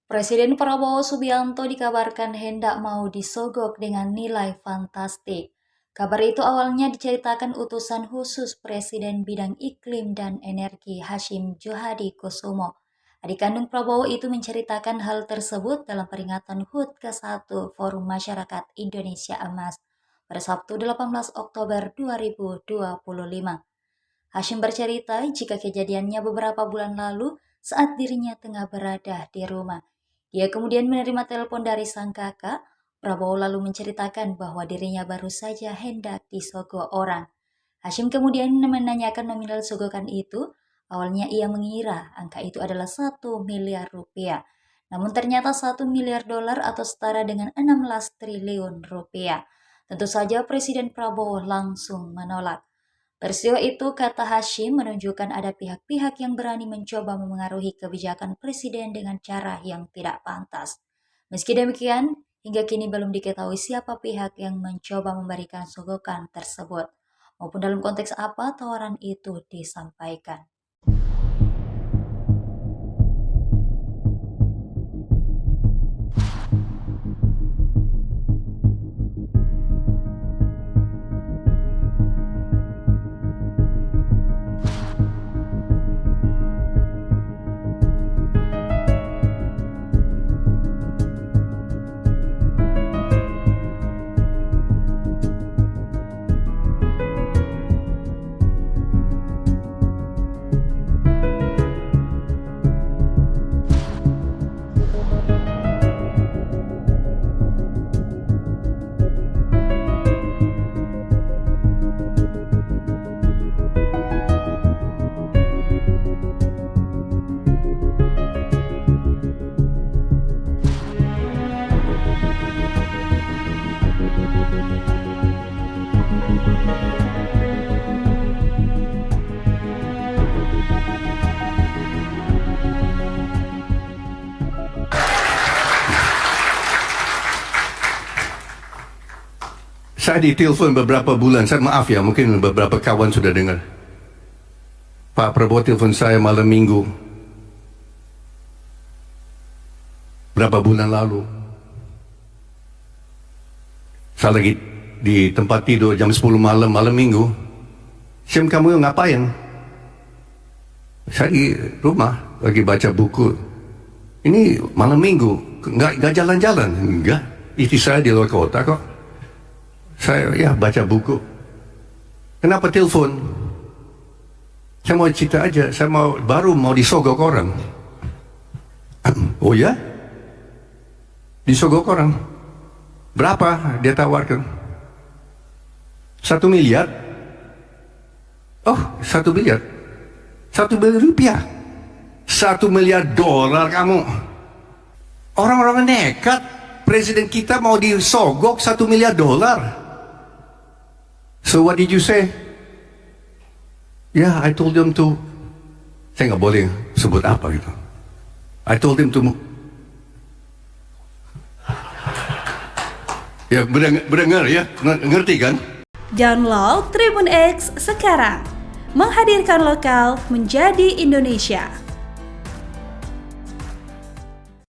Presiden Prabowo Subianto dikabarkan hendak mau disogok dengan nilai fantastik. Kabar itu awalnya diceritakan utusan khusus Presiden Bidang Iklim dan Energi Hashim Djohadi Kusumo. Adik kandung Prabowo itu menceritakan hal tersebut dalam peringatan HUT ke-1 Forum Masyarakat Indonesia Emas pada Sabtu 18 Oktober 2025. Hashim bercerita jika kejadiannya beberapa bulan lalu saat dirinya tengah berada di rumah. Dia kemudian menerima telepon dari sang kakak. Prabowo lalu menceritakan bahwa dirinya baru saja hendak disogok orang. Hashim kemudian menanyakan nominal sogokan itu. Awalnya ia mengira angka itu adalah 1 miliar rupiah. Namun ternyata 1 miliar dolar atau setara dengan 16 triliun rupiah. Tentu saja Presiden Prabowo langsung menolak. Peristiwa itu, kata Hashim, menunjukkan ada pihak-pihak yang berani mencoba memengaruhi kebijakan presiden dengan cara yang tidak pantas. Meski demikian, hingga kini belum diketahui siapa pihak yang mencoba memberikan sogokan tersebut, maupun dalam konteks apa tawaran itu disampaikan. Saya ditelepon beberapa bulan, saya maaf ya, mungkin beberapa kawan sudah dengar. Pak Prabowo telepon saya malam minggu, berapa bulan lalu. Saya lagi di tempat tidur jam 10 malam minggu. Syam, kamu ngapain? Saya di rumah, lagi baca buku. Ini malam minggu, nggak jalan-jalan? Enggak, istri saya di luar kota kok. Saya baca buku. Kenapa telepon? Saya mau cerita aja. Saya baru mau disogok orang. Oh ya? Disogok orang. Berapa dia tawarkan? 1 miliar. Oh, 1 miliar. 1 miliar rupiah. 1 miliar dolar kamu. Orang-orang nekat. Presiden kita mau disogok 1 miliar dolar. So what did you say? Yeah, I told them to. Saya nggak boleh sebut apa gitu. I told them to. Ya, berdengar ya, ngerti kan? Download Tribun X sekarang, menghadirkan lokal menjadi Indonesia.